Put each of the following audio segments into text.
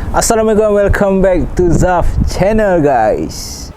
Assalamualaikum, welcome back to Zaf channel guys.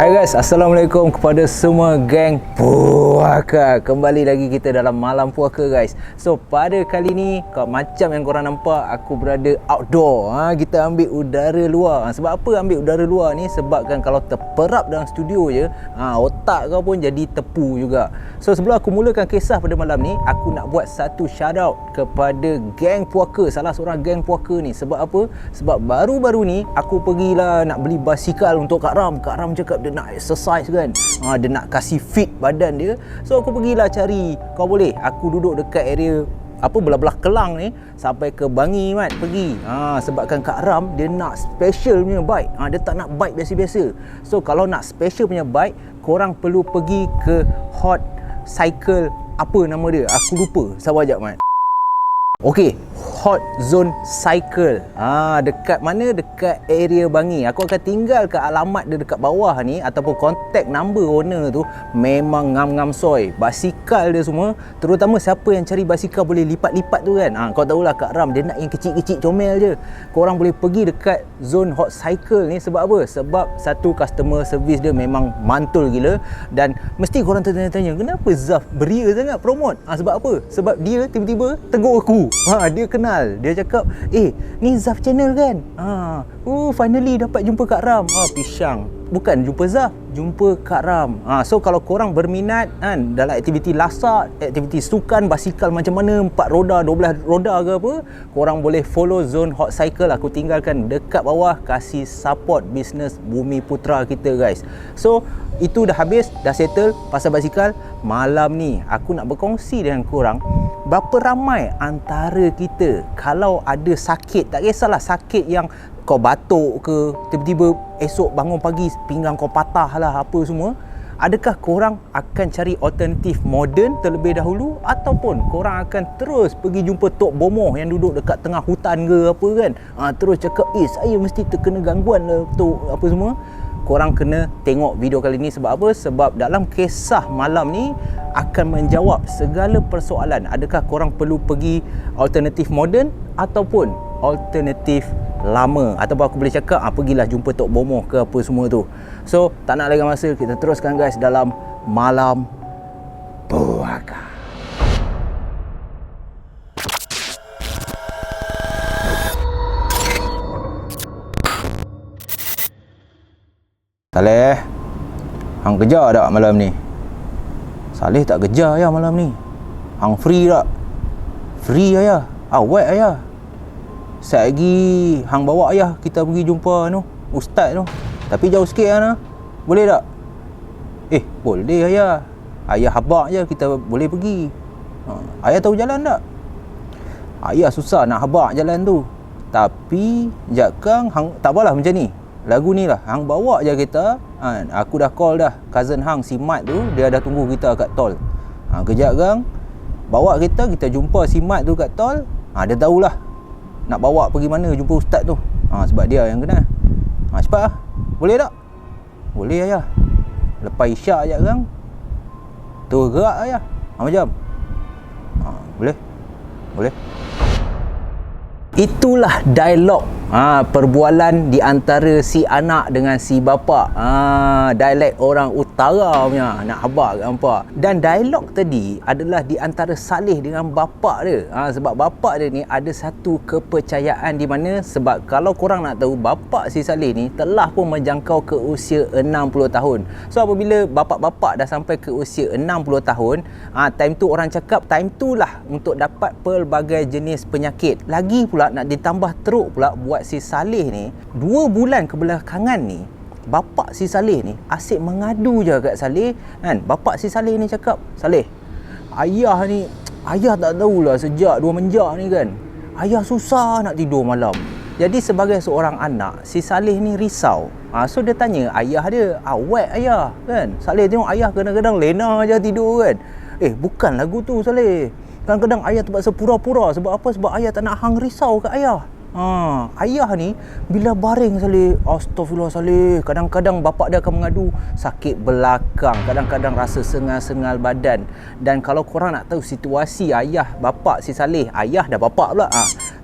Hai guys, Assalamualaikum kepada semua geng puaka. Kembali lagi kita dalam malam puaka guys. So pada kali ni, macam yang korang nampak, aku berada outdoor. Kita ambil udara luar. Sebab apa ambil udara luar ni? Sebabkan kalau terperap dalam studio je, otak kau pun jadi tepu juga. So sebelum aku mulakan kisah pada malam ni, aku nak buat satu shout out kepada geng puaka, salah seorang geng puaka ni. Sebab apa? Sebab baru-baru ni aku pergilah nak beli basikal untuk Kak Ram. Kak Ram cakap dia nak exercise kan, dia nak kasih fit badan dia. So aku pergilah cari, kau boleh aku duduk dekat area belah-belah Kelang ni sampai ke Bangi Mat pergi. Sebabkan Kak Ram dia nak special punya bike. Dia tak nak bike biasa-biasa. So kalau nak special punya bike, korang perlu pergi ke Hot Cycle, apa nama dia? Aku lupa. Sabar jap Mat. Okey, Hot Zone Cycle. Dekat mana? Dekat area Bangi. Aku akan tinggalkan alamat dia dekat bawah ni, ataupun contact number owner tu. Memang ngam-ngam soy. Basikal dia semua, terutama siapa yang cari basikal boleh lipat-lipat tu kan. Kau tahulah Kak Ram dia nak yang kecil-kecil comel je. Korang boleh pergi dekat Zone Hot Cycle ni. Sebab apa? Sebab satu, customer service dia memang mantul gila. Dan mesti korang tertanya-tanya, kenapa Zaf beria sangat promote? Sebab apa? Sebab dia tiba-tiba tegur aku. Dia kenal. Dia cakap, ni Zaf channel kan? Finally dapat jumpa Kak Ram. Pisang. Bukan jumpa Zaf, jumpa Kak Ram. So kalau korang berminat kan dalam aktiviti lasak, aktiviti sukan, basikal macam mana, 4 roda, 12 roda ke apa, korang boleh follow Zone Hot Cycle. Aku tinggalkan dekat bawah, kasih support bisnes Bumi Putra kita guys. So itu dah habis, dah settle pasal basikal. Malam ni aku nak berkongsi dengan korang, berapa ramai antara kita kalau ada sakit, tak kisahlah sakit yang kau batuk ke, tiba-tiba esok bangun pagi pinggang kau patah lah apa semua, adakah korang akan cari alternatif moden terlebih dahulu, ataupun korang akan terus pergi jumpa Tok Bomoh yang duduk dekat tengah hutan ke apa kan, terus cakap saya mesti terkena gangguan lah Tok apa semua? Korang kena tengok video kali ni. Sebab apa? Sebab dalam kisah malam ni akan menjawab segala persoalan. Adakah korang perlu pergi alternatif moden ataupun alternatif lama, ataupun aku boleh cakap pergilah jumpa Tok Bomoh ke apa semua tu. So tak nak lagi masa, kita teruskan guys dalam malam puaka. Saleh, hang kerja tak malam ni? Saleh tak kerja ya malam ni. Hang free tak? Free ayah. Awet ayah. Sekejap lagi hang bawa ayah kita pergi jumpa ustaz tu. Tapi jauh sikit nah. Boleh tak? Boleh ayah. Ayah habaq je kita boleh pergi. Ayah tahu jalan tak? Ayah susah nak habaq jalan tu. Tapi jakang hang tak apalah macam ni. Lagu ni lah, hang bawa je kita. Aku dah call dah cousin hang si Mat tu, dia dah tunggu kita kat tol. Kejap gang bawa kita jumpa si Mat tu kat tol. Dia tahulah nak bawa pergi mana jumpa ustaz tu. Sebab dia yang kenal. Cepat lah. Boleh tak? Boleh ayah. Lepas isyak je gang, tu gerak ayah. Macam boleh. Boleh. Itulah dialog perbualan di antara si anak dengan si bapa. Dialog orang utara punya, nak habaq kat hampa. Dan dialog tadi adalah di antara Saleh dengan bapa dia. Sebab bapa dia ni ada satu kepercayaan di mana, sebab kalau korang nak tahu, bapa si Saleh ni telah pun menjangkau ke usia 60 tahun. So apabila bapa-bapa dah sampai ke usia 60 tahun, time tu orang cakap time tu lah untuk dapat pelbagai jenis penyakit. Lagi pula nak ditambah teruk pula buat si Saleh ni, 2 bulan kebelakangan ni, bapak si Saleh ni asyik mengadu je kat Saleh kan. Bapak si Saleh ni cakap, Saleh, ayah tak tahulah sejak 2 menjak ni kan, ayah susah nak tidur malam. Jadi sebagai seorang anak, si Saleh ni risau. So dia tanya ayah dia, awet ayah kan. Saleh tengok ayah kadang-kadang lena je tidur kan. Bukan lagu tu Saleh. Kadang-kadang ayah terpaksa pura-pura. Sebab apa? Sebab ayah tak nak hang risau kat ayah. Ayah ni bila baring Saleh, astagfirullah Saleh, kadang-kadang bapak dia akan mengadu sakit belakang, kadang-kadang rasa sengal-sengal badan. Dan kalau korang nak tahu situasi ayah bapak si Saleh, ayah dah bapak pula,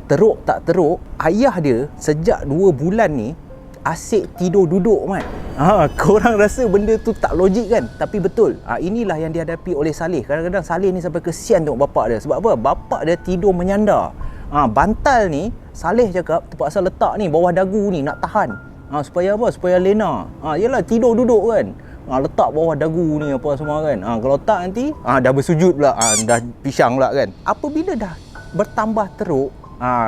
teruk tak teruk, ayah dia sejak 2 bulan ni asyik tidur duduk, Mat. Korang rasa benda tu tak logik kan? Tapi betul. Inilah yang dihadapi oleh Saleh. Kadang-kadang Saleh ni sampai kesian tengok bapak dia. Sebab apa? Bapak dia tidur menyandar. Bantal ni Saleh cakap terpaksa letak ni bawah dagu ni nak tahan. Supaya apa? Supaya lena. Yalah tidur duduk kan. Letak bawah dagu ni apa semua kan. Kalau tak nanti dah bersujud pula. Dah pisang pula kan. Apabila dah bertambah teruk,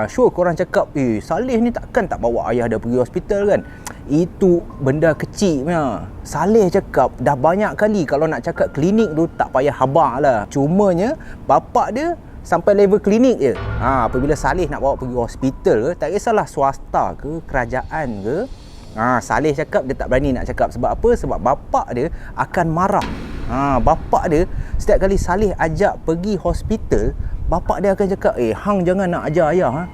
sure korang cakap, Saleh ni takkan tak bawa ayah dia pergi hospital kan. Itu benda kecil punya. Saleh cakap dah banyak kali, kalau nak cakap klinik tu tak payah habaq lah. Cumanya bapak dia sampai level klinik je. Apabila Saleh nak bawa pergi hospital ke, tak kisahlah swasta ke kerajaan ke, Saleh cakap dia tak berani nak cakap. Sebab apa? Sebab bapak dia akan marah. Bapak dia setiap kali Saleh ajak pergi hospital, bapak dia akan cakap, hang jangan nak ajar ayah.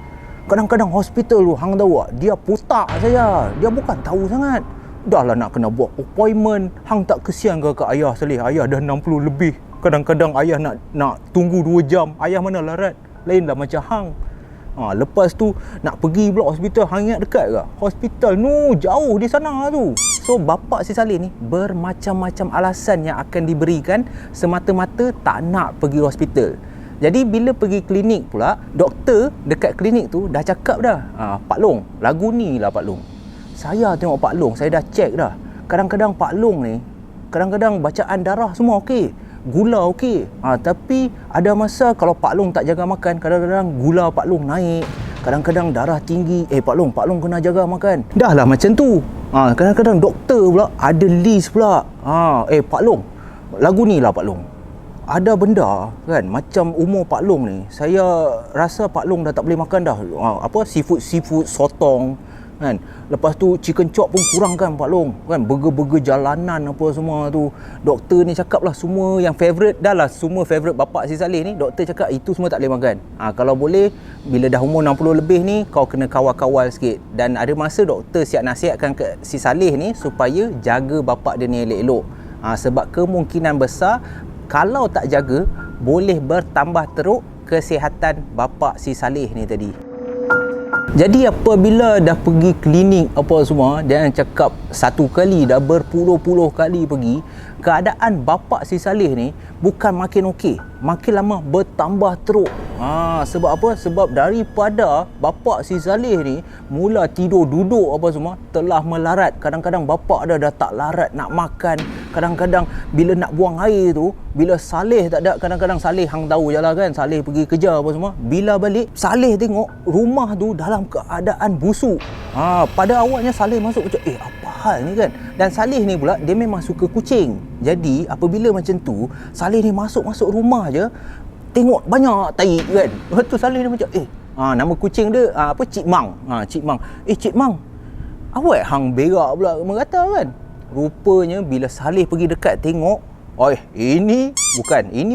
Kadang-kadang hospital tu hang tahu tak, dia putak saja. Dia bukan tahu sangat. Dah lah nak kena buat appointment. Hang tak kesian ke ayah Saleh? Ayah dah 60 lebih. Kadang-kadang ayah nak tunggu 2 jam. Ayah mana larat? Lainlah macam hang. Lepas tu nak pergi pula hospital, hang ingat dekat ke? Hospital nu jauh di sana tu. So bapak si Saleh ni bermacam-macam alasan yang akan diberikan semata-mata tak nak pergi hospital. Jadi bila pergi klinik pula, doktor dekat klinik tu dah cakap dah, Pak Long, lagu ni lah Pak Long. Saya tengok Pak Long, saya dah check dah. Kadang-kadang Pak Long ni, kadang-kadang bacaan darah semua okey, gula okey. Tapi ada masa kalau Pak Long tak jaga makan, kadang-kadang gula Pak Long naik, kadang-kadang darah tinggi. Pak Long kena jaga makan. Dah lah macam tu. Kadang-kadang doktor pula ada list pula. Pak Long, lagu ni lah Pak Long. Ada benda kan, macam umur Pak Long ni, saya rasa Pak Long dah tak boleh makan dah. Seafood sotong kan. Lepas tu chicken chop pun kurangkan Pak Long kan, burger jalanan apa semua tu. Doktor ni cakap lah semua yang favourite dah lah, semua favourite bapak si Saleh ni, doktor cakap itu semua tak boleh makan. Kalau boleh bila dah umur 60 lebih ni, kau kena kawal-kawal sikit. Dan ada masa doktor siap nasihatkan ke si Saleh ni supaya jaga bapak dia ni elok-elok. Sebab kemungkinan besar kalau tak jaga, boleh bertambah teruk kesihatan bapak si Saleh ni tadi. Jadi apabila dah pergi klinik apa semua, jangan cakap satu kali, dah berpuluh-puluh kali pergi, keadaan bapak si Saleh ni bukan makin okey, makin lama bertambah teruk. Sebab apa? Sebab daripada bapak si Saleh ni mula tidur duduk apa semua, telah melarat. Kadang-kadang bapak dia dah tak larat nak makan. Kadang-kadang bila nak buang air tu, bila Saleh tak ada, kadang-kadang Saleh hang tahu je lah kan, Saleh pergi kerja apa semua, bila balik Saleh tengok rumah tu dalam keadaan busuk. Pada awalnya Saleh masuk macam apa hal ni kan. Dan Saleh ni pula dia memang suka kucing. Jadi apabila macam tu, Saleh ni masuk rumah je tengok banyak tai kan. Lepas tu Saleh ni macam nama kucing dia Cik Mang. Cik Mang. Cik Mang, awak hang berak pula merata kan. Rupanya bila Saleh pergi dekat tengok, ini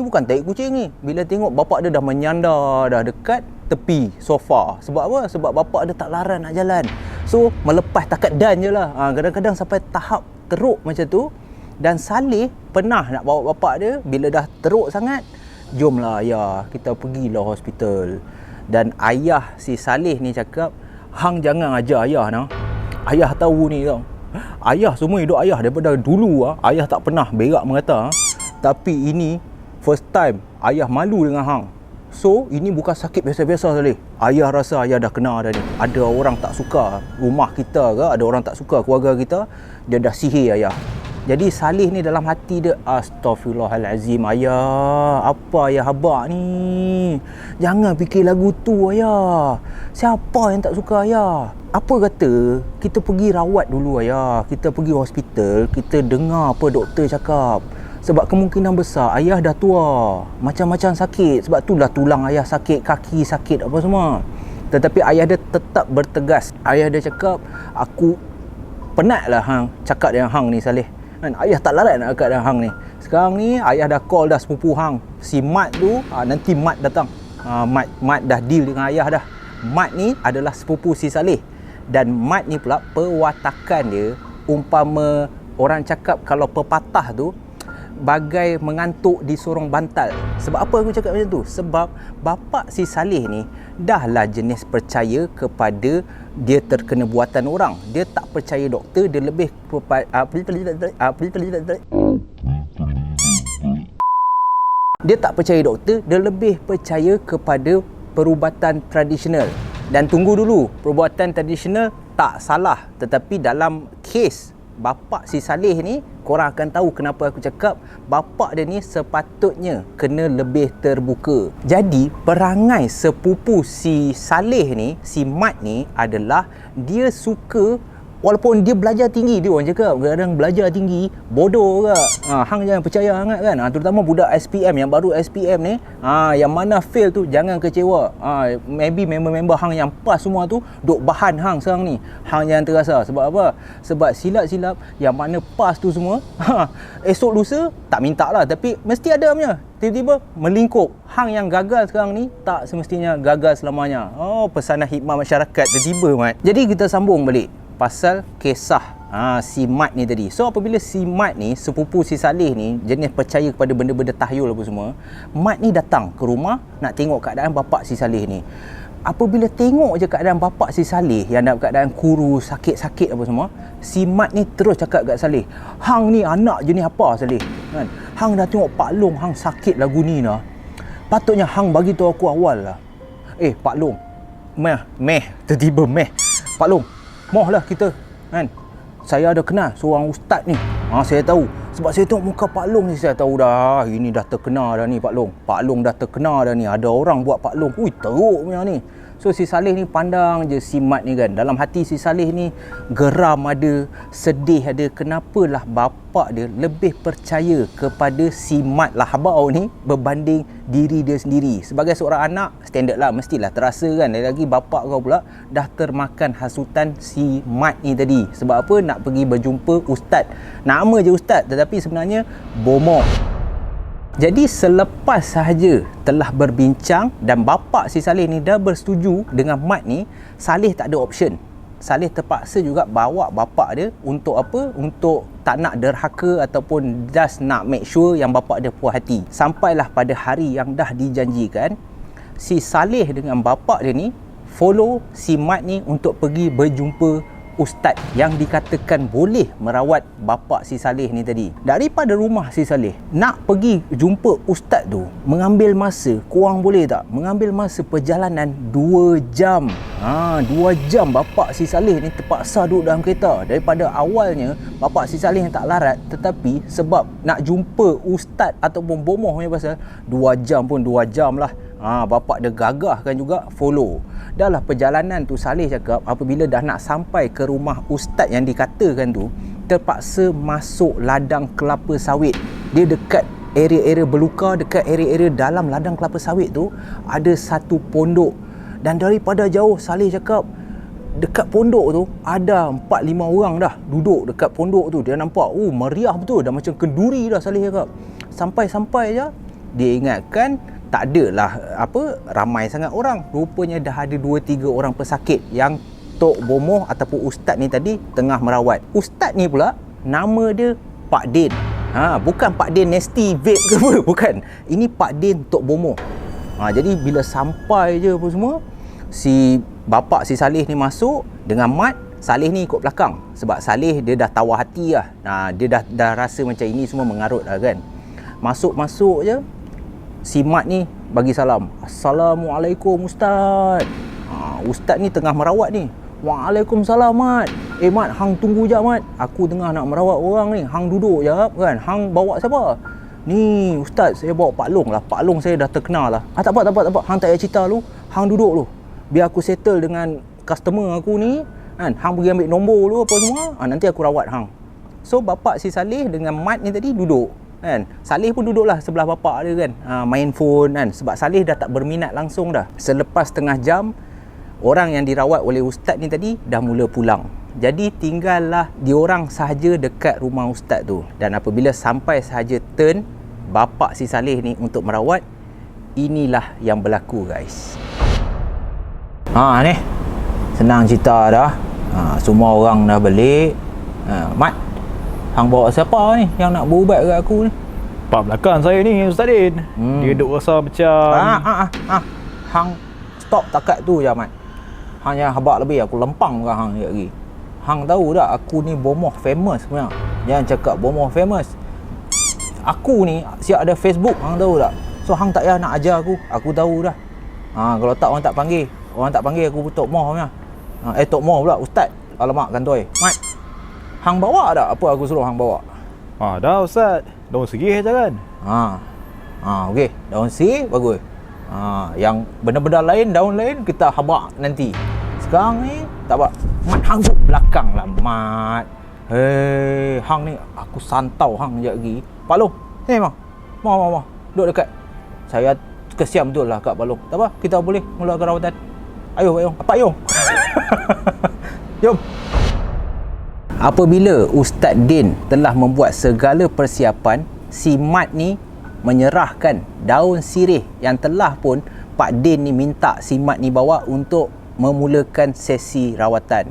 bukan tai kucing ni. Bila tengok bapak dia dah menyandar dah dekat tepi sofa. Sebab apa? Sebab bapak dia tak larat nak jalan. So melepas takat dan je lah. Kadang-kadang sampai tahap teruk macam tu. Dan Saleh pernah nak bawa bapak dia, bila dah teruk sangat, jomlah ayah, kita pergilah hospital. Dan ayah si Saleh ni cakap, hang jangan ajar ayah nah. Ayah tahu ni tau. Ayah semua hidup ayah daripada dulu ayah tak pernah berak merata. Tapi ini first time ayah malu dengan hang. So ini bukan sakit biasa-biasa Saleh. Ayah rasa ayah dah kena dah ni. Ada orang tak suka rumah kita ke, ada orang tak suka keluarga kita, dia dah sihir ayah. Jadi Saleh ni dalam hati dia, astagfirullahalazim ayah, apa ayah habaq ni? Jangan fikir lagu tu ayah. Siapa yang tak suka ayah? Apa kata kita pergi rawat dulu ayah, kita pergi hospital, kita dengar apa doktor cakap. Sebab kemungkinan besar ayah dah tua, macam-macam sakit. Sebab tu dah tulang ayah sakit, kaki sakit apa semua. Tetapi ayah dia tetap bertegas. Ayah dia cakap, aku penatlah hang cakap dengan hang ni Saleh. Kan ayah tak larat nak cakap dengan hang ni. Sekarang ni ayah dah call dah sepupu hang, si Mat tu, nanti Mat datang. Mat dah deal dengan ayah dah. Mat ni adalah sepupu si Saleh. Dan Mat ni pula perwatakan dia umpama orang cakap kalau pepatah tu bagai mengantuk di sorong bantal. Sebab apa aku cakap macam tu? Sebab bapa si Saleh ni dahlah jenis percaya kepada dia terkena buatan orang. Dia tak percaya doktor, dia lebih dia tak percaya doktor, dia lebih percaya kepada perubatan tradisional. Dan tunggu dulu, perubatan tradisional tak salah, tetapi dalam kes bapa si Saleh ni, korang akan tahu kenapa aku cakap bapa dia ni sepatutnya kena lebih terbuka. Jadi perangai sepupu si Saleh ni, si Mat ni adalah dia suka, walaupun dia belajar tinggi, dia orang cakap kadang belajar tinggi bodoh ke. Hang jangan percaya sangat kan. Terutama budak SPM yang baru SPM ni, yang mana fail tu jangan kecewa. Maybe member-member hang yang pas semua tu duk bahan hang sekarang ni. Hang jangan terasa. Sebab apa? Sebab silap-silap yang mana pas tu semua esok lusa tak minta lah, tapi mesti ada punya. Tiba-tiba melingkup. Hang yang gagal sekarang ni tak semestinya gagal selamanya. Pesanan hikmah masyarakat tiba-tiba, Mat. Jadi kita sambung balik pasal kisah si Mat ni tadi. So apabila si Mat ni, sepupu si Saleh ni, jenis percaya kepada benda-benda tahyul apa semua, Mat ni datang ke rumah nak tengok keadaan bapa si Saleh ni. Apabila tengok je keadaan bapa si Saleh yang dalam keadaan kurus, sakit-sakit apa semua, si Mat ni terus cakap kat Saleh, hang ni anak jenis apa Saleh? Kan? Hang dah tengok Pak Long hang sakit lagu ni lah. Patutnya hang bagi tahu aku awal lah. Pak Long, tiba-tiba Pak Long, mohlah kita kan. Saya ada kenal seorang ustaz ni. Saya tahu. Sebab saya tengok muka Pak Long ni, saya tahu dah ini dah terkenal dah ni Pak Long. Pak Long dah terkenal dah ni. Ada orang buat Pak Long. Teruk punya ni. So si Saleh ni pandang je si Mat ni kan. Dalam hati si Saleh ni geram ada, sedih ada. Kenapalah bapa dia lebih percaya kepada si Mat lah habau ni berbanding diri dia sendiri. Sebagai seorang anak, standard lah, mestilah terasa kan. Lagi bapa kau pula dah termakan hasutan si Mat ni tadi. Sebab apa? Nak pergi berjumpa ustaz. Nama je ustaz, tetapi sebenarnya bomoh. Jadi selepas sahaja telah berbincang dan bapa si Saleh ni dah bersetuju dengan Mat ni, Saleh tak ada option. Saleh terpaksa juga bawa bapa dia untuk apa? Untuk tak nak derhaka ataupun just nak make sure yang bapa dia puas hati. Sampailah pada hari yang dah dijanjikan, si Saleh dengan bapa dia ni follow si Mat ni untuk pergi berjumpa ustaz yang dikatakan boleh merawat bapa si Saleh ni tadi. Daripada rumah si Saleh nak pergi jumpa ustaz tu mengambil masa, korang boleh tak? Mengambil masa perjalanan 2 jam. 2 jam bapa si Saleh ni terpaksa duduk dalam kereta. Daripada awalnya bapa si Saleh yang tak larat, tetapi sebab nak jumpa ustaz ataupun bomoh punya pasal 2 jam pun 2 jam lah. Bapa dia gagahkan juga follow. Dahlah perjalanan tu Saleh cakap apabila dah nak sampai ke rumah ustaz yang dikatakan tu, terpaksa masuk ladang kelapa sawit. Dia dekat area-area berluka, dekat area-area dalam ladang kelapa sawit tu ada satu pondok. Dan daripada jauh Saleh cakap dekat pondok tu ada 4-5 orang dah duduk dekat pondok tu. Dia nampak meriah betul, dah macam kenduri dah Saleh cakap. Sampai-sampai je dia ingatkan tak adalah ramai sangat orang. Rupanya dah ada 2-3 orang pesakit yang Tok Bomoh ataupun ustaz ni tadi tengah merawat. Ustaz ni pula nama dia Pak Din. Bukan Pak Din nasty vape ke apa, bukan. Ini Pak Din Tok Bomoh. Jadi bila sampai je apa semua, si bapa si Saleh ni masuk dengan Mat. Saleh ni ikut belakang sebab Saleh dia dah tawar hati lah. Dia dah rasa macam ini semua mengarut lah kan. Masuk je, si Mat ni bagi salam. Assalamualaikum ustaz. Ustaz ni tengah merawat ni. Waalaikumsalam Mat. Mat, hang tunggu jap Mat. Aku tengah nak merawat orang ni. Hang duduk jap kan. Hang bawa siapa? Ni ustaz, saya bawa Pak Long lah. Pak Long saya dah terkenal lah. Tak apa. Hang tak payah cerita lu. Hang duduk lu. Biar aku settle dengan customer aku ni kan. Hang pergi ambil nombor lu apa semua. Nanti aku rawat hang. So bapa si Saleh dengan Mat ni tadi duduk kan. Saleh pun duduklah sebelah bapak dia kan, main phone kan, sebab Saleh dah tak berminat langsung dah. Selepas setengah jam, orang yang dirawat oleh ustaz ni tadi dah mula pulang. Jadi tinggallah diorang sahaja dekat rumah ustaz tu. Dan apabila sampai sahaja turn bapa si Saleh ni untuk merawat, inilah yang berlaku guys. Ni senang cerita dah. Semua orang dah balik. Mat, hang bawa siapa ni yang nak berubat kat aku ni? Pak belakang saya ni Ustaz Din. Dia duk rasa macam Hang stop takat tu je Mat. Hang jangan habaq lebih, aku lempang ke hang lagi. Hang tahu tak aku ni bomoh famous punya. Jangan cakap bomoh famous. Aku ni siap ada Facebook, hang tahu tak? So hang tak payah nak ajar aku tahu dah. Kalau tak orang tak panggil aku Tok Moh punya. Tok Moh pula Ustaz. Alamak kantoi. Mat, hang bawa tak apa aku suruh hang bawa? Dah Ustaz. Daun serih je kan? Okey, daun serih bagus. Yang benda-benda lain, daun lain kita habaq nanti. Sekarang ni tak apa. Mat, hang duduk belakang lah Mat. Hang ni aku santau hang sekejap lagi. Pak Long, sini mau. Duduk dekat. Saya kesian betul lah kat Pak Long. Tak apa, kita boleh mulakan rawatan. Ayo Pak Yong. Pak Yong. Jom. Apabila Ustaz Din telah membuat segala persiapan, si Mat ni menyerahkan daun sirih yang telah pun Pak Din ni minta si Mat ni bawa untuk memulakan sesi rawatan.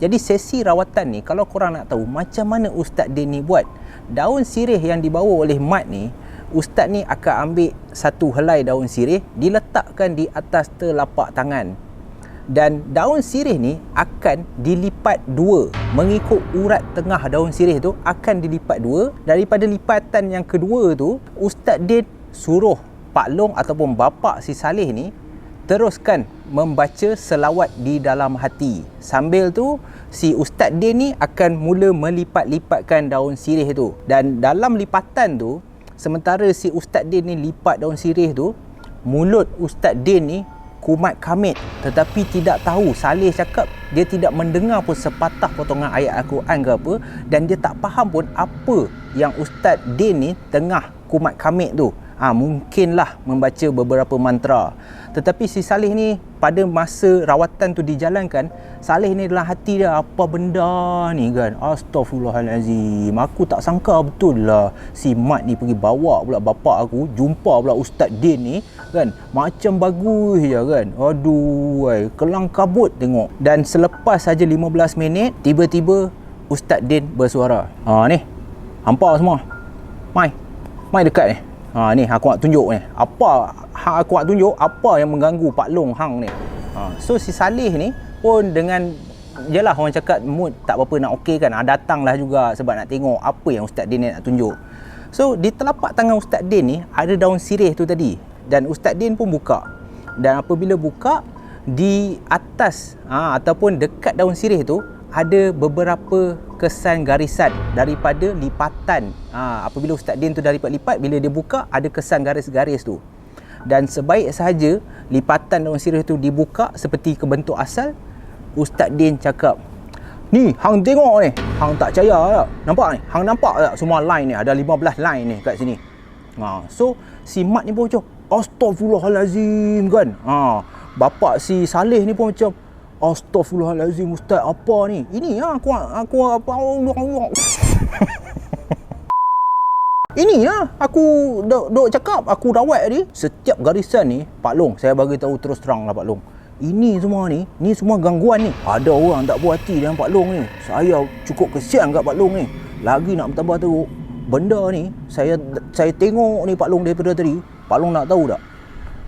Jadi sesi rawatan ni, kalau korang nak tahu macam mana Ustaz Din ni buat, daun sirih yang dibawa oleh Mat ni, Ustaz ni akan ambil satu helai daun sirih, diletakkan di atas telapak tangan. Dan daun sirih ni akan dilipat dua. Mengikut urat tengah daun sirih tu akan dilipat dua. Daripada lipatan yang kedua tu, Ustaz Din suruh Pak Long ataupun bapa si Saleh ni teruskan membaca selawat di dalam hati. Sambil tu si Ustaz Din ni akan mula melipat-lipatkan daun sirih tu. Dan dalam lipatan tu, sementara si Ustaz Din ni lipat daun sirih tu, mulut Ustaz Din ni kumat kamit, tetapi tidak tahu. Saleh cakap dia tidak mendengar pun sepatah potongan ayat Al-Quran ke apa, dan dia tak faham pun apa yang Ustaz Din ni tengah kumat kamit tu. Mungkinlah membaca beberapa mantra. Tetapi si Saleh ni pada masa rawatan tu dijalankan, Saleh ni dalam hati dia, apa benda ni kan? Astaghfirullahalazim. Aku tak sangka betul lah si Mat ni pergi bawa pula bapak aku jumpa pula Ustaz Din ni kan. Macam bagus je kan. Aduh, kelang kabut tengok. Dan selepas saja 15 minit, tiba-tiba Ustaz Din bersuara. Ni, hampa semua. Mai dekat ni. Ni aku nak tunjuk ni. Aku nak tunjuk apa yang mengganggu Pak Long hang ni. So si Saleh ni pun dengan jelah orang cakap mood tak apa nak okey kan. Datanglah juga sebab nak tengok apa yang Ustaz Din ni nak tunjuk. So di telapak tangan Ustaz Din ni ada daun sirih tu tadi. Dan Ustaz Din pun buka. Dan apabila buka, di atas ataupun dekat daun sirih tu ada beberapa kesan garisan daripada lipatan. Apabila Ustaz Din tu dah lipat-lipat, bila dia buka ada kesan garis-garis tu. Dan sebaik sahaja lipatan daun sirih tu dibuka seperti ke bentuk asal, Ustaz Din cakap, "Ni, hang tengok ni. Hang tak percaya tak? Nampak ni? Hang nampak tak semua line ni? Ada 15 line ni kat sini." So si Mat ni pun macam, "Astaghfirullahalazim" kan. Bapa si Saleh ni pun macam, "Astaghfirullahalazim Ustaz, apa ni? Ini aku apa ini aku dok cakap, aku rawat tadi. Setiap garisan ni, Pak Long, saya bagi tahu terus terang lah Pak Long. Ini semua gangguan ni. Ada orang tak puas hati dengan Pak Long ni. Saya cukup kesian kat Pak Long ni. Lagi nak bertambah teruk, benda ni saya tengok ni Pak Long daripada tadi. Pak Long nak tahu tak?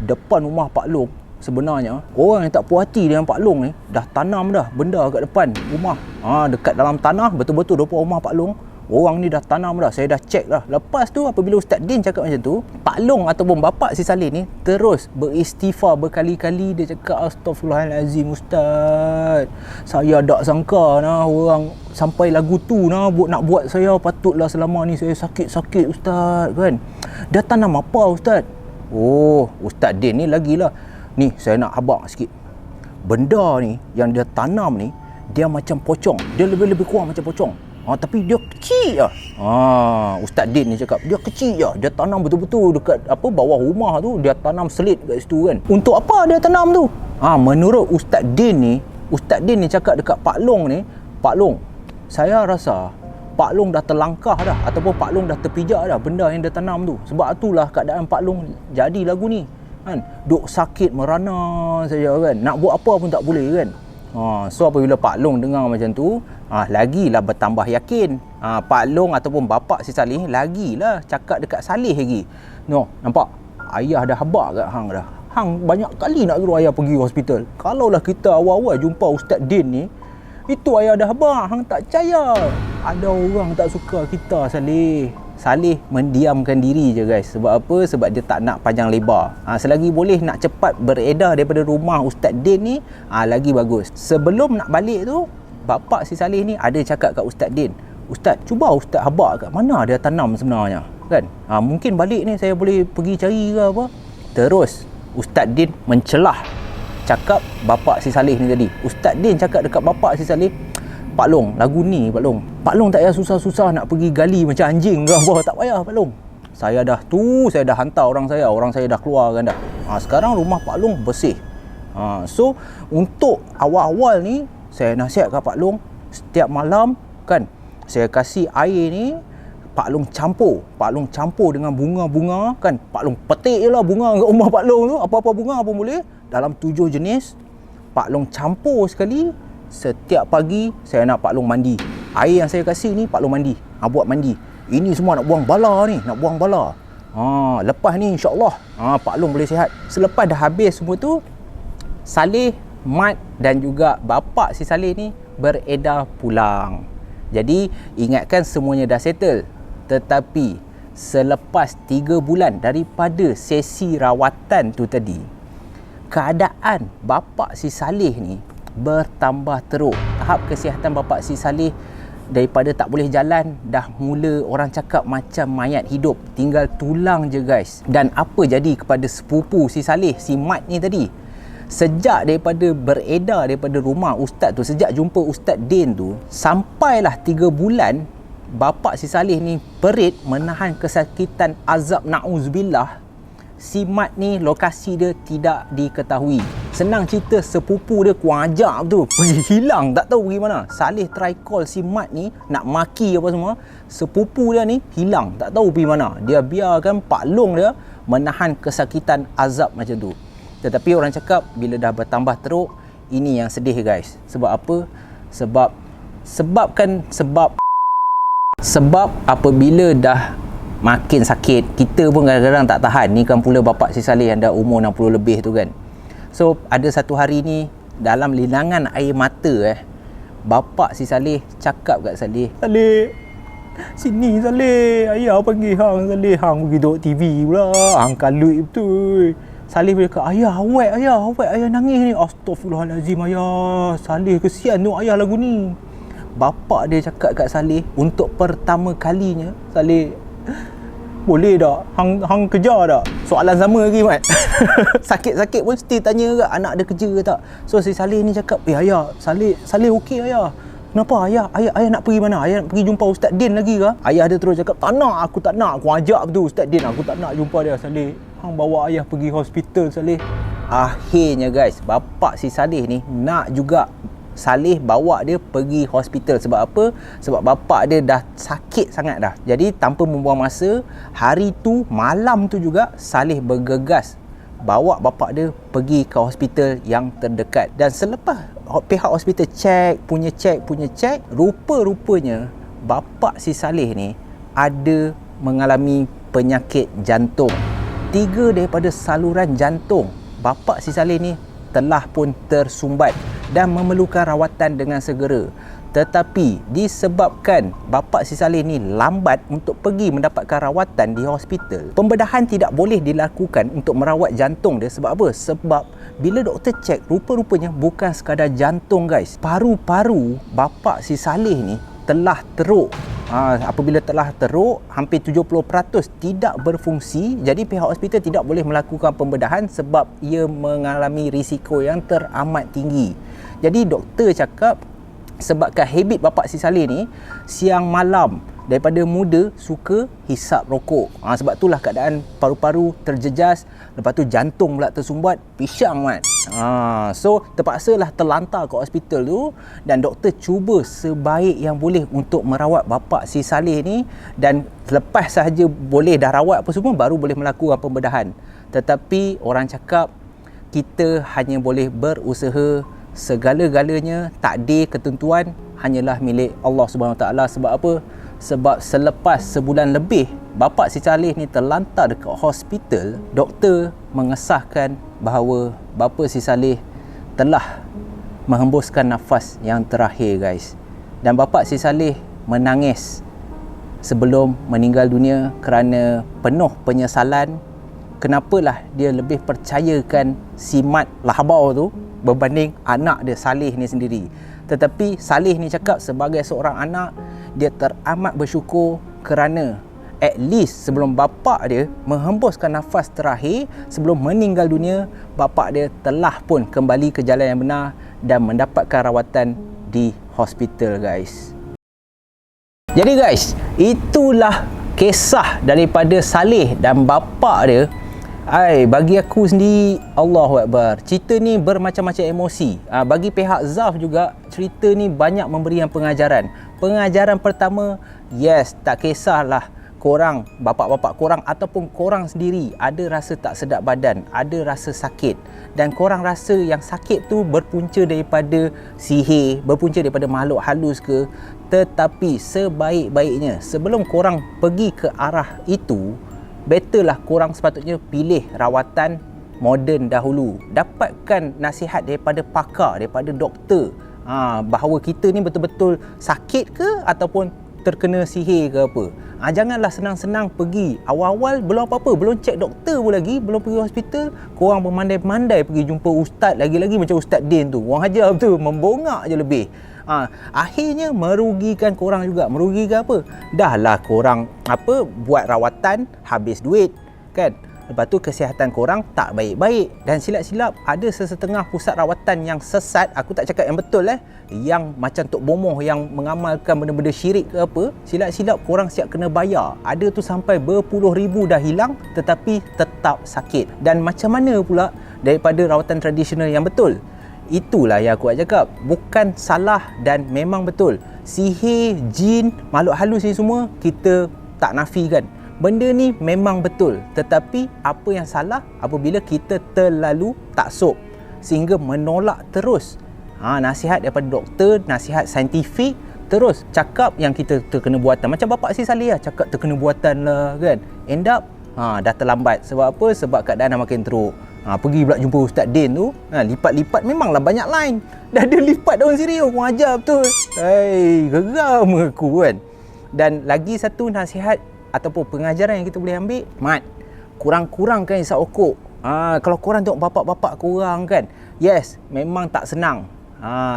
Depan rumah Pak Long sebenarnya orang yang tak puas hati dengan Pak Long ni dah tanam dah benda kat depan rumah. Dekat dalam tanah betul-betul depan rumah Pak Long. Orang ni dah tanam dah. Saya dah cek dah. Lepas tu apabila Ustaz Din cakap macam tu, Pak Long ataupun bapa si Saleh ni terus beristighfar berkali-kali. Dia cakap, "Astaghfirullahalazim Ustaz. Saya tak sangka orang sampai lagu tu nak buat saya. Patutlah selama ni saya sakit-sakit Ustaz kan. Dah tanam apa Ustaz?" Ustaz Din ni lagilah. Ni saya nak habaq sikit. Benda ni yang dia tanam ni, dia macam pocong. Dia lebih kurang macam pocong. Tapi dia kecil je. Ustaz Din ni cakap, dia kecil je. Dia tanam betul-betul dekat bawah rumah tu. Dia tanam selit kat situ kan. Untuk apa dia tanam tu? Menurut Ustaz Din ni cakap dekat Pak Long ni, "Pak Long, saya rasa Pak Long dah terlangkah dah, ataupun Pak Long dah terpijak dah benda yang dia tanam tu. Sebab itulah keadaan Pak Long jadi lagu ni. kan. Duk sakit merana saja kan. Nak buat apa pun tak boleh kan. So apabila Pak Long dengar macam tu, lagilah bertambah yakin. Pak Long ataupun bapa si Saleh lagilah cakap dekat Saleh lagi. No, nampak? Ayah dah habaq kat hang dah. Hang banyak kali nak suruh ayah pergi hospital. Kalaulah kita awal-awal jumpa Ustaz Din ni, itu ayah dah habaq, hang tak percaya. Ada orang tak suka kita, Saleh. Saleh mendiamkan diri je guys. Sebab apa? Sebab dia tak nak panjang lebar. Selagi boleh nak cepat beredar daripada rumah Ustaz Din ni, lagi bagus. Sebelum nak balik tu, bapa si Saleh ni ada cakap kat Ustaz Din, Ustaz, cuba Ustaz habaq kat mana dia tanam sebenarnya kan. Mungkin balik ni saya boleh pergi cari ke apa. Terus Ustaz Din mencelah cakap bapa si Saleh ni tadi. Ustaz Din cakap dekat bapa si Saleh, Pak Long, lagu ni Pak Long. Pak Long tak payah susah-susah nak pergi gali macam anjing ke apa. Tak payah Pak Long. Saya dah hantar orang saya dah keluarkan dah. Sekarang rumah Pak Long bersih. So untuk awal-awal ni saya nasihat kat Pak Long, setiap malam kan saya kasih air ni Pak Long campur dengan bunga-bunga kan. Pak Long petik je lah bunga kat rumah Pak Long tu. Apa-apa bunga pun boleh. Dalam 7 jenis Pak Long campur sekali. Setiap pagi saya nak Pak Long mandi. Air yang saya kasih ni Pak Long mandi. Buat mandi. Ini semua nak buang bala ni, nak buang bala. Lepas ni insya-Allah Pak Long boleh sihat. Selepas dah habis semua tu, Saleh, Mat dan juga bapa si Saleh ni beredar pulang. Jadi ingatkan semuanya dah settle. Tetapi selepas 3 bulan daripada sesi rawatan tu tadi, keadaan bapa si Saleh ni bertambah teruk. Tahap kesihatan bapa si Saleh daripada tak boleh jalan dah mula orang cakap macam mayat hidup, tinggal tulang je guys. Dan apa jadi kepada sepupu si Saleh, si Mat ni tadi? Sejak daripada beredar daripada rumah ustaz tu, sejak jumpa Ustaz Din tu, sampailah 3 bulan bapa si Saleh ni perit menahan kesakitan azab, na'uzubillah. Si Mat ni lokasi dia tidak diketahui. Senang cerita, sepupu dia kurang ajar tu, pergi hilang, tak tahu pergi mana. Saleh try call si Mat ni nak maki apa semua, sepupu dia ni hilang, tak tahu pergi mana. Dia biarkan Pak Long dia menahan kesakitan azab macam tu. Tetapi orang cakap bila dah bertambah teruk, ini yang sedih guys. Sebab apa? Sebab apabila dah makin sakit, kita pun kadang-kadang tak tahan. Ni kan pula bapa si Saleh yang dah umur 60 lebih tu kan. So ada satu hari ni dalam linangan air mata bapa si Saleh cakap kat Saleh, Saleh, sini Saleh, ayah panggil hang. Saleh, hang pergi tengok TV pula, hang kalut betul. Saleh boleh kata, ayah nangis ni. Astaghfirullahalazim ayah. Saleh kesian tu ayah lagu ni. Bapa dia cakap kat Saleh untuk pertama kalinya, Saleh, boleh tak? Hang kerja tak? Soalan sama lagi Mat. Sakit-sakit pun still tanya ke anak dia kerja ke tak. So si Saleh ni cakap, ayah, Saleh okey ayah. Kenapa ayah nak pergi mana? Ayah nak pergi jumpa Ustaz Din lagi ke? Ayah dia terus cakap, aku tak nak. Aku ajak betul Ustaz Din, aku tak nak jumpa dia. Saleh, hang bawa ayah pergi hospital Saleh. Akhirnya guys, bapa si Saleh ni nak juga Saleh bawa dia pergi hospital. Sebab apa? Sebab bapa dia dah sakit sangat dah. Jadi tanpa membuang masa, hari tu, malam tu juga Saleh bergegas bawa bapa dia pergi ke hospital yang terdekat. Dan selepas pihak hospital cek, rupa-rupanya bapa si Saleh ni ada mengalami penyakit jantung. 3 daripada saluran jantung bapa si Saleh ni telah pun tersumbat dan memerlukan rawatan dengan segera. Tetapi disebabkan bapa si Saleh ni lambat untuk pergi mendapatkan rawatan di hospital, pembedahan tidak boleh dilakukan untuk merawat jantung dia. Sebab apa? Sebab bila doktor cek, rupa-rupanya bukan sekadar jantung guys. Paru-paru bapa si Saleh ni telah teruk. Apabila telah teruk, hampir 70% tidak berfungsi. Jadi pihak hospital tidak boleh melakukan pembedahan sebab ia mengalami risiko yang teramat tinggi. Jadi doktor cakap Sebabkan habit bapak si Saleh ni siang malam daripada muda suka hisap rokok. Sebab itulah keadaan paru-paru terjejas, lepas tu jantung pula tersumbat, pisang Mat. So terpaksalah terlantar ke hospital tu, dan doktor cuba sebaik yang boleh untuk merawat bapak si Saleh ni, dan lepas sahaja boleh dah rawat apa semua baru boleh melakukan pembedahan. Tetapi orang cakap kita hanya boleh berusaha, segala-galanya takdir ketentuan hanyalah milik Allah Subhanahu Wa Taala. Sebab apa? Sebab selepas sebulan lebih bapak si Saleh ni terlantar dekat hospital, doktor mengesahkan bahawa bapa si Saleh telah menghembuskan nafas yang terakhir guys. Dan bapak si Saleh menangis sebelum meninggal dunia kerana penuh penyesalan kenapalah dia lebih percayakan si Mat Lahabau tu berbanding anak dia Saleh ni sendiri. Tetapi Saleh ni cakap sebagai seorang anak, dia teramat bersyukur kerana at least sebelum bapak dia menghembuskan nafas terakhir, sebelum meninggal dunia, bapak dia telah pun kembali ke jalan yang benar dan mendapatkan rawatan di hospital guys. Jadi guys, itulah kisah daripada Saleh dan bapak dia. Bagi aku sendiri, Allahu Akbar, cerita ni bermacam-macam emosi. Bagi pihak Zaf juga, cerita ni banyak memberikan pengajaran. Pengajaran pertama, yes, tak kisahlah korang, bapak-bapak korang ataupun korang sendiri ada rasa tak sedap badan, ada rasa sakit, dan korang rasa yang sakit tu berpunca daripada sihir, berpunca daripada makhluk halus ke, tetapi sebaik-baiknya sebelum korang pergi ke arah itu, betterlah korang sepatutnya pilih rawatan moden dahulu. Dapatkan nasihat daripada pakar, daripada doktor, bahawa kita ni betul-betul sakit ke ataupun terkena sihir ke apa. Janganlah senang-senang pergi. Awal-awal belum apa-apa, belum cek doktor pun lagi, belum pergi hospital, korang bermandai-mandai pergi jumpa ustaz, lagi-lagi macam Ustaz Din tu, orang ajar betul, membongak je lebih. Akhirnya merugikan korang juga. Merugikan apa? Dahlah korang buat rawatan, habis duit kan. Lepas tu kesihatan korang tak baik-baik, dan silap-silap ada sesetengah pusat rawatan yang sesat, aku tak cakap yang betul yang macam Tok Bomoh yang mengamalkan benda-benda syirik ke apa, silap-silap korang siap kena bayar. Ada tu sampai berpuluh ribu dah hilang tetapi tetap sakit. Dan macam mana pula daripada rawatan tradisional yang betul? Itulah yang aku nak cakap, bukan salah dan memang betul. Sihir, jin, makhluk halus ni semua kita tak nafikan. Benda ni memang betul, tetapi apa yang salah apabila kita terlalu taksub sehingga menolak terus nasihat daripada doktor, nasihat saintifik, terus cakap yang kita terkena buatan. Macam bapak si Saleh cakap terkena buatan lah kan. End up dah terlambat. Sebab apa? Sebab keadaan dah makin teruk. Pergi pula jumpa Ustaz Din tu, lipat-lipat memanglah banyak line. Dah ada lipat daun sirih, orang ajar betul. Geram aku kan. Dan lagi satu nasihat ataupun pengajaran yang kita boleh ambil, Mat, kurang-kurangkan hisap rokok. Kalau korang tengok bapak-bapak korang kan, yes, memang tak senang.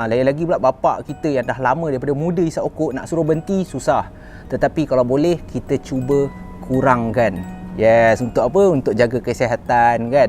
Lagi-lagi pula bapak kita yang dah lama daripada muda hisap rokok, nak suruh berhenti susah. Tetapi kalau boleh kita cuba kurangkan. Yes, untuk apa? Untuk jaga kesihatan kan.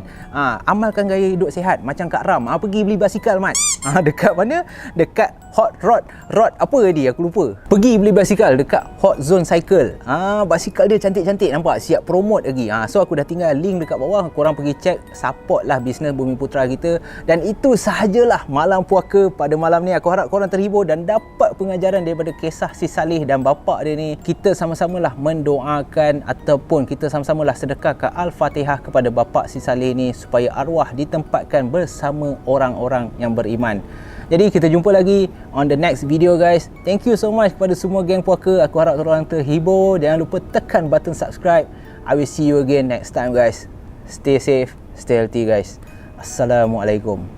Amalkan gaya hidup sihat. Macam Kak Ram, pergi beli basikal Mat. Dekat mana? Dekat Hot Rod apa tadi aku lupa. Pergi beli basikal dekat Hot Zone Cycle. Basikal dia cantik-cantik, nampak? Siap promote lagi. So aku dah tinggal link dekat bawah, korang pergi check, support lah bisnes Bumi Putra kita. Dan itu sahajalah Malam Puaka pada malam ni. Aku harap korang terhibur dan dapat pengajaran daripada kisah si Saleh dan bapak dia ni. Kita sama-samalah mendoakan ataupun kita sama-samalah sedekahkan Al-Fatihah kepada bapak si Saleh ni supaya arwah ditempatkan bersama orang-orang yang beriman. Jadi kita jumpa lagi on the next video guys. Thank you so much kepada semua geng puaka. Aku harap korang terhibur. Jangan lupa tekan button subscribe. I will see you again next time guys. Stay safe, stay healthy guys. Assalamualaikum.